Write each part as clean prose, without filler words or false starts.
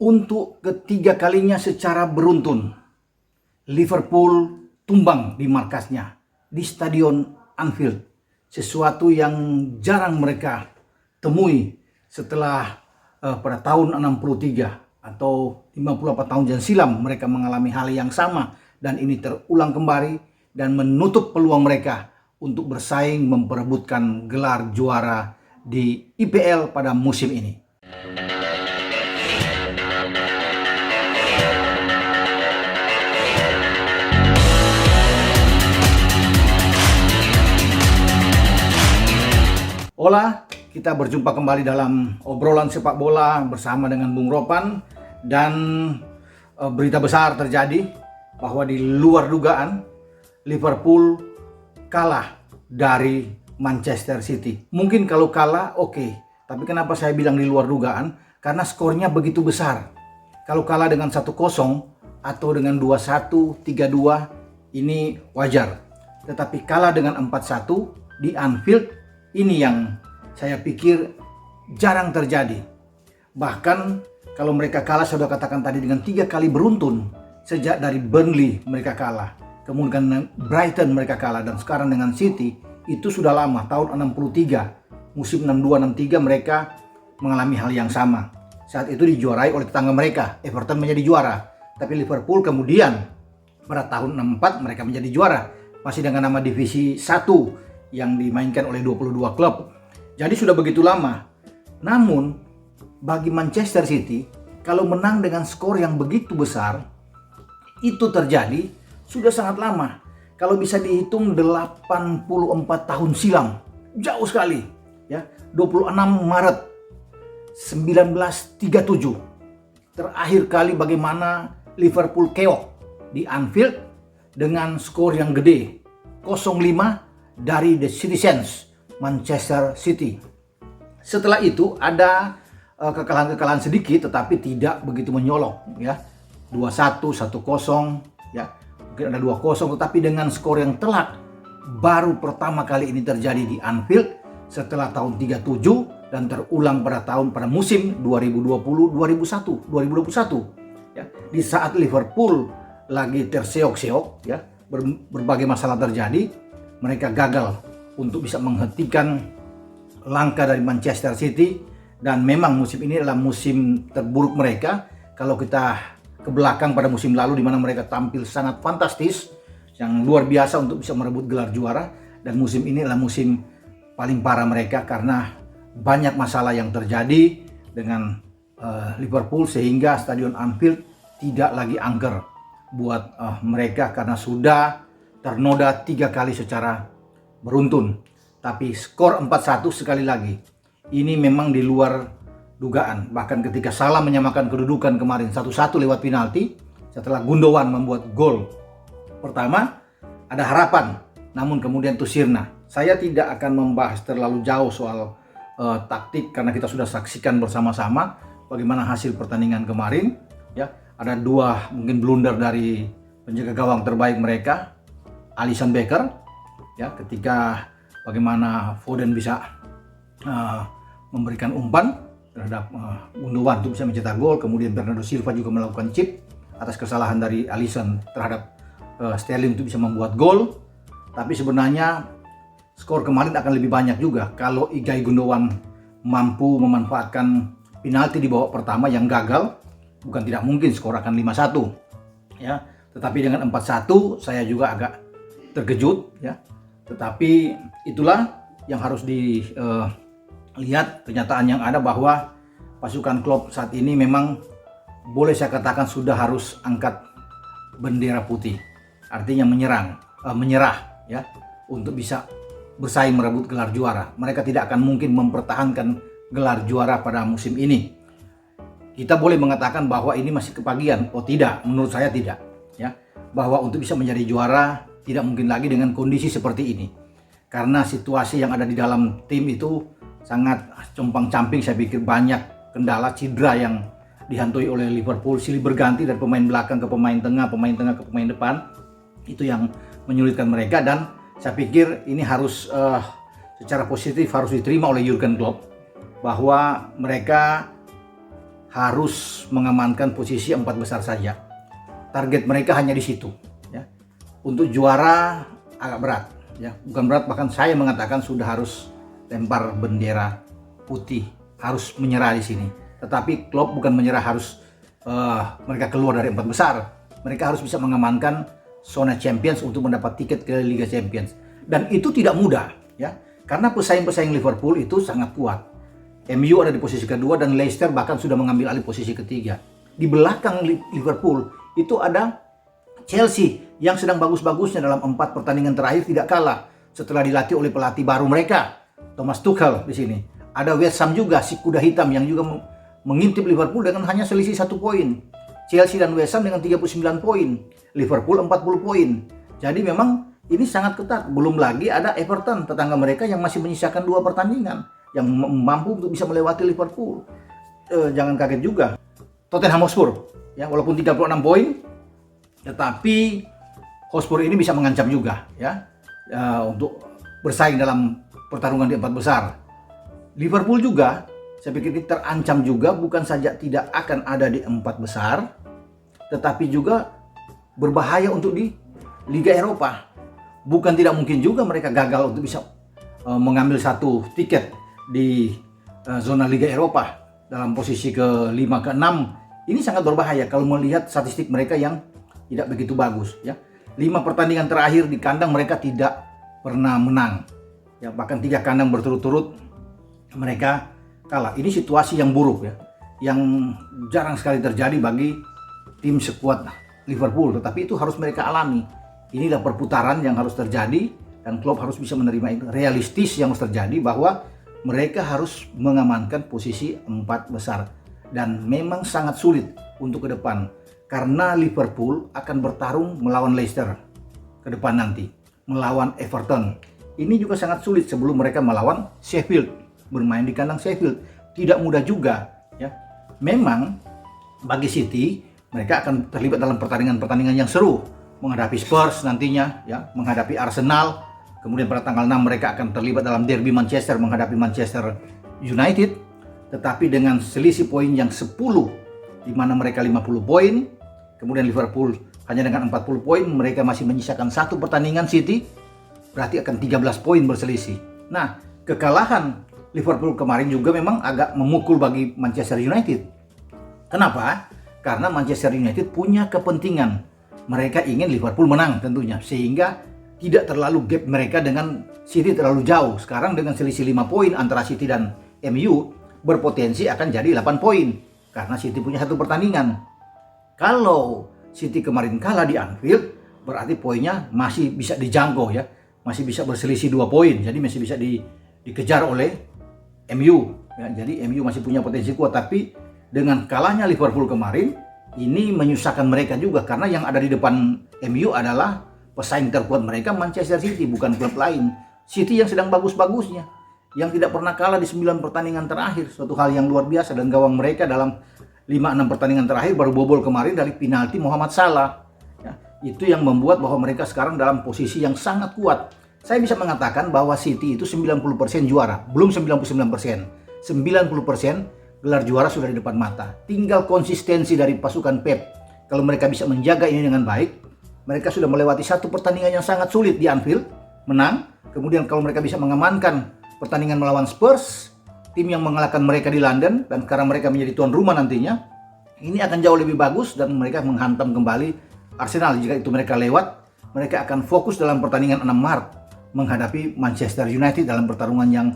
Untuk ketiga kalinya secara beruntun, Liverpool tumbang di markasnya, di Stadion Anfield. Sesuatu yang jarang mereka temui setelah pada tahun 63 atau 54 tahun yang silam mereka mengalami hal yang sama. Dan ini terulang kembali dan menutup peluang mereka untuk bersaing memperebutkan gelar juara di IPL pada musim ini. Hola, kita berjumpa kembali dalam obrolan sepak bola bersama dengan Bung Ropan. Dan berita besar terjadi bahwa di luar dugaan Liverpool kalah dari Manchester City. Mungkin kalau kalah oke, tapi kenapa saya bilang di luar dugaan? Karena skornya begitu besar. Kalau kalah dengan 1-0 atau dengan 2-1, 3-2 ini wajar. Tetapi kalah dengan 4-1 di Anfield, ini yang saya pikir jarang terjadi. Bahkan kalau mereka kalah, saya sudah katakan tadi, dengan 3 kali beruntun. Sejak dari Burnley mereka kalah, kemudian Brighton mereka kalah, dan sekarang dengan City itu sudah lama, tahun 63, musim 62-63 mereka mengalami hal yang sama. Saat itu dijuarai oleh tetangga mereka, Everton menjadi juara. Tapi Liverpool kemudian pada tahun 64 mereka menjadi juara, masih dengan nama divisi 1 yang dimainkan oleh 22 klub. Jadi sudah begitu lama. Namun bagi Manchester City, kalau menang dengan skor yang begitu besar, itu terjadi sudah sangat lama. Kalau bisa dihitung 84 tahun silam, jauh sekali ya. 26 Maret 1937 terakhir kali bagaimana Liverpool keok di Anfield dengan skor yang gede, 0-5 dari The Citizens Manchester City. Setelah itu ada kekalahan-kekalahan sedikit, tetapi tidak begitu menyolok ya. 2-1, 1-0 ya. Mungkin ada 2-0, tetapi dengan skor yang telak. Baru pertama kali ini terjadi di Anfield setelah tahun 37 dan terulang pada musim 2020-2021 ya. Di saat Liverpool lagi terseok-seok ya, berbagai masalah terjadi, mereka gagal untuk bisa menghentikan langkah dari Manchester City. Dan memang musim ini adalah musim terburuk mereka. Kalau kita ke belakang pada musim lalu, di mana mereka tampil sangat fantastis, yang luar biasa untuk bisa merebut gelar juara. Dan musim ini adalah musim paling parah mereka karena banyak masalah yang terjadi dengan Liverpool, sehingga Stadion Anfield tidak lagi angker buat mereka karena sudah ternoda 3 kali secara beruntun. Tapi skor 4-1 sekali lagi, ini memang di luar dugaan. Bahkan ketika Salah menyamakan kedudukan kemarin 1-1 lewat penalti, setelah Gundogan membuat gol pertama, ada harapan. Namun kemudian itu sirna. Saya tidak akan membahas terlalu jauh soal taktik karena kita sudah saksikan bersama-sama bagaimana hasil pertandingan kemarin ya. Ada 2 mungkin blunder dari penjaga gawang terbaik mereka, Alisson Becker ya, ketika bagaimana Foden bisa memberikan umpan terhadap Gundogan untuk bisa mencetak gol. Kemudian Bernardo Silva juga melakukan chip atas kesalahan dari Alisson terhadap Sterling untuk bisa membuat gol. Tapi sebenarnya skor kemarin akan lebih banyak juga kalau Ilkay Gundogan mampu memanfaatkan penalti di babak pertama yang gagal. Bukan tidak mungkin skor akan 5-1 ya. Tetapi dengan 4-1 saya juga agak terkejut ya. Tetapi itulah yang harus lihat kenyataan yang ada, bahwa pasukan klub saat ini memang boleh saya katakan sudah harus angkat bendera putih. Artinya menyerah ya, untuk bisa bersaing merebut gelar juara. Mereka tidak akan mungkin mempertahankan gelar juara pada musim ini. Kita boleh mengatakan bahwa ini masih kepagian. Oh tidak, menurut saya tidak ya. Bahwa untuk bisa menjadi juara tidak mungkin lagi dengan kondisi seperti ini. Karena situasi yang ada di dalam tim itu sangat compang-camping. Saya pikir banyak kendala cedera yang dihantui oleh Liverpool, silih berganti dari pemain belakang ke pemain tengah ke pemain depan. Itu yang menyulitkan mereka, dan saya pikir ini harus secara positif harus diterima oleh Jurgen Klopp, bahwa mereka harus mengamankan posisi 4 besar saja. Target mereka hanya di situ. Ya. Untuk juara agak berat. Ya. Bukan berat, bahkan saya mengatakan sudah harus lempar bendera putih, harus menyerah di sini. Tetapi Klopp bukan menyerah harus mereka keluar dari 4 besar. Mereka harus bisa mengamankan zona Champions untuk mendapat tiket ke Liga Champions. Dan itu tidak mudah, ya, karena pesaing-pesaing Liverpool itu sangat kuat. MU ada di posisi kedua dan Leicester bahkan sudah mengambil alih posisi ketiga. Di belakang Liverpool itu ada Chelsea yang sedang bagus-bagusnya dalam 4 pertandingan terakhir tidak kalah setelah dilatih oleh pelatih baru mereka, Thomas Tuchel di sini. Ada West Ham juga, si kuda hitam yang juga mengintip Liverpool dengan hanya selisih 1 poin. Chelsea dan West Ham dengan 39 poin, Liverpool 40 poin. Jadi memang ini sangat ketat. Belum lagi ada Everton, tetangga mereka yang masih menyisakan 2 pertandingan yang mampu untuk bisa melewati Liverpool. Jangan kaget juga Tottenham Hotspur, ya, walaupun 36 poin, tetapi Hotspur ini bisa mengancam juga, ya, untuk bersaing dalam pertarungan di 4 besar. Liverpool juga saya pikir terancam juga, bukan saja tidak akan ada di 4 besar, tetapi juga berbahaya untuk di Liga Eropa. Bukan tidak mungkin juga mereka gagal untuk bisa mengambil 1 tiket di zona Liga Eropa dalam posisi ke-5, ke-6. Ini sangat berbahaya kalau melihat statistik mereka yang tidak begitu bagus, ya. 5 pertandingan terakhir di kandang mereka tidak pernah menang. Ya, bahkan 3 kandang berturut-turut mereka kalah. Ini situasi yang buruk, ya, yang jarang sekali terjadi bagi tim sekuat Liverpool, tetapi itu harus mereka alami. Inilah perputaran yang harus terjadi dan Klopp harus bisa menerima itu. Realistis yang harus terjadi bahwa mereka harus mengamankan posisi 4 besar dan memang sangat sulit untuk ke depan karena Liverpool akan bertarung melawan Leicester ke depan nanti, melawan Everton. Ini juga sangat sulit sebelum mereka melawan Sheffield, bermain di kandang Sheffield. Tidak mudah juga, ya. Memang bagi City mereka akan terlibat dalam pertandingan-pertandingan yang seru, menghadapi Spurs nantinya, ya, menghadapi Arsenal. Kemudian pada tanggal 6 mereka akan terlibat dalam derby Manchester menghadapi Manchester United. Tetapi dengan selisih poin yang 10, di mana mereka 50 poin, kemudian Liverpool hanya dengan 40 poin, mereka masih menyisakan 1 pertandingan. City berarti akan 13 poin berselisih. Nah, kekalahan Liverpool kemarin juga memang agak memukul bagi Manchester United. Kenapa? Karena Manchester United punya kepentingan. Mereka ingin Liverpool menang tentunya, sehingga tidak terlalu gap mereka dengan City terlalu jauh. Sekarang dengan selisih 5 poin antara City dan MU, berpotensi akan jadi 8 poin. Karena City punya 1 pertandingan. Kalau City kemarin kalah di Anfield, berarti poinnya masih bisa dijangkau, ya. Masih bisa berselisih 2 poin. Jadi masih bisa dikejar oleh MU. Ya, jadi MU masih punya potensi kuat, tapi dengan kalahnya Liverpool kemarin, ini menyusahkan mereka juga karena yang ada di depan MU adalah pesaing terkuat mereka Manchester City, bukan klub lain. City yang sedang bagus-bagusnya, yang tidak pernah kalah di 9 pertandingan terakhir, suatu hal yang luar biasa. Dan gawang mereka dalam 5-6 pertandingan terakhir baru bobol kemarin dari penalti Mohamed Salah. Ya, itu yang membuat bahwa mereka sekarang dalam posisi yang sangat kuat. Saya bisa mengatakan bahwa City itu 90% juara, belum 99%. 90% gelar juara sudah di depan mata. Tinggal konsistensi dari pasukan Pep. Kalau mereka bisa menjaga ini dengan baik, mereka sudah melewati 1 pertandingan yang sangat sulit di Anfield, menang. Kemudian kalau mereka bisa mengamankan pertandingan melawan Spurs, tim yang mengalahkan mereka di London, dan sekarang mereka menjadi tuan rumah nantinya, ini akan jauh lebih bagus dan mereka menghantam kembali Arsenal. Jika itu mereka lewat, mereka akan fokus dalam pertandingan 6 Maret menghadapi Manchester United dalam pertarungan yang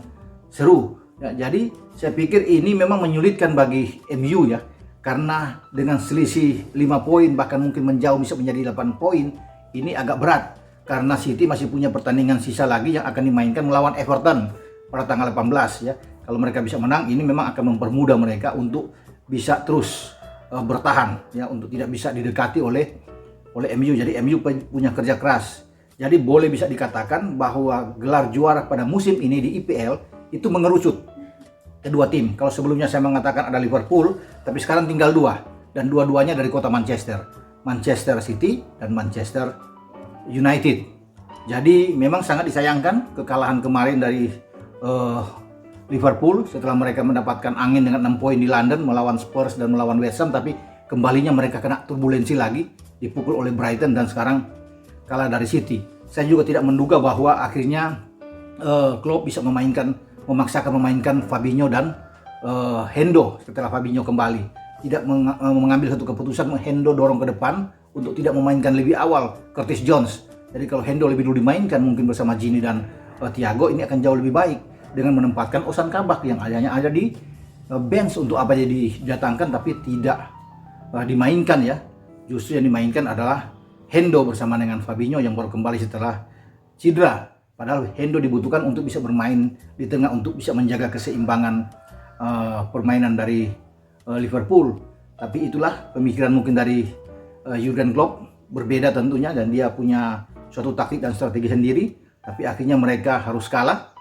seru. Ya, jadi saya pikir ini memang menyulitkan bagi MU, ya, karena dengan selisih 5 poin bahkan mungkin menjauh bisa menjadi 8 poin, ini agak berat karena City masih punya pertandingan sisa lagi yang akan dimainkan melawan Everton pada tanggal 18, ya. Kalau mereka bisa menang, ini memang akan mempermudah mereka untuk bisa terus bertahan, ya, untuk tidak bisa didekati oleh MU. Jadi MU punya kerja keras. Jadi boleh bisa dikatakan bahwa gelar juara pada musim ini di IPL itu mengerucut kedua tim. Kalau sebelumnya saya mengatakan ada Liverpool, tapi sekarang tinggal 2, dan dua-duanya dari kota Manchester, Manchester City dan Manchester United. Jadi memang sangat disayangkan kekalahan kemarin dari Liverpool setelah mereka mendapatkan angin dengan 6 poin di London melawan Spurs dan melawan West Ham, tapi kembalinya mereka kena turbulensi lagi, dipukul oleh Brighton dan sekarang kalah dari City. Saya juga tidak menduga bahwa akhirnya Klopp bisa memaksakan memainkan Fabinho dan Hendo setelah Fabinho kembali. Tidak mengambil satu keputusan Hendo dorong ke depan untuk tidak memainkan lebih awal Curtis Jones. Jadi kalau Hendo lebih dulu dimainkan mungkin bersama Gini dan Thiago, ini akan jauh lebih baik dengan menempatkan Ozan Kabak yang hanya ada di bench untuk apa jadi didatangkan tapi tidak dimainkan ya. Justru yang dimainkan adalah Hendo bersama dengan Fabinho yang baru kembali setelah cedera. Padahal Hendo dibutuhkan untuk bisa bermain di tengah untuk bisa menjaga keseimbangan permainan dari Liverpool. Tapi itulah pemikiran mungkin dari Jurgen Klopp, berbeda tentunya, dan dia punya suatu taktik dan strategi sendiri. Tapi akhirnya mereka harus kalah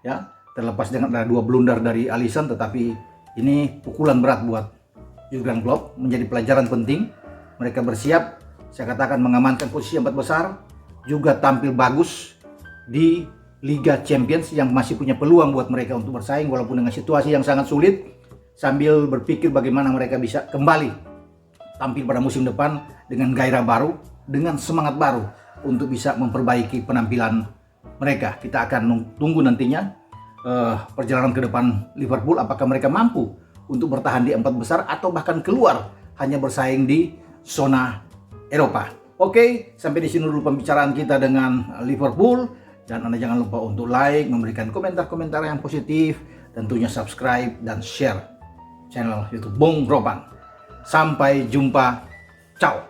ya, terlepas dengan ada 2 blunder dari Alisson, tetapi ini pukulan berat buat Jurgen Klopp, menjadi pelajaran penting. Mereka bersiap, saya katakan, mengamankan posisi 4 besar, juga tampil bagus di Liga Champions yang masih punya peluang buat mereka untuk bersaing walaupun dengan situasi yang sangat sulit, sambil berpikir bagaimana mereka bisa kembali tampil pada musim depan dengan gairah baru, dengan semangat baru untuk bisa memperbaiki penampilan mereka. Kita akan tunggu nantinya perjalanan ke depan Liverpool, apakah mereka mampu untuk bertahan di 4 besar atau bahkan keluar hanya bersaing di zona Eropa. Oke, sampai di sini dulu pembicaraan kita dengan Liverpool, dan Anda jangan lupa untuk like, memberikan komentar-komentar yang positif, tentunya subscribe dan share channel YouTube Bung Ropan. Sampai jumpa, ciao.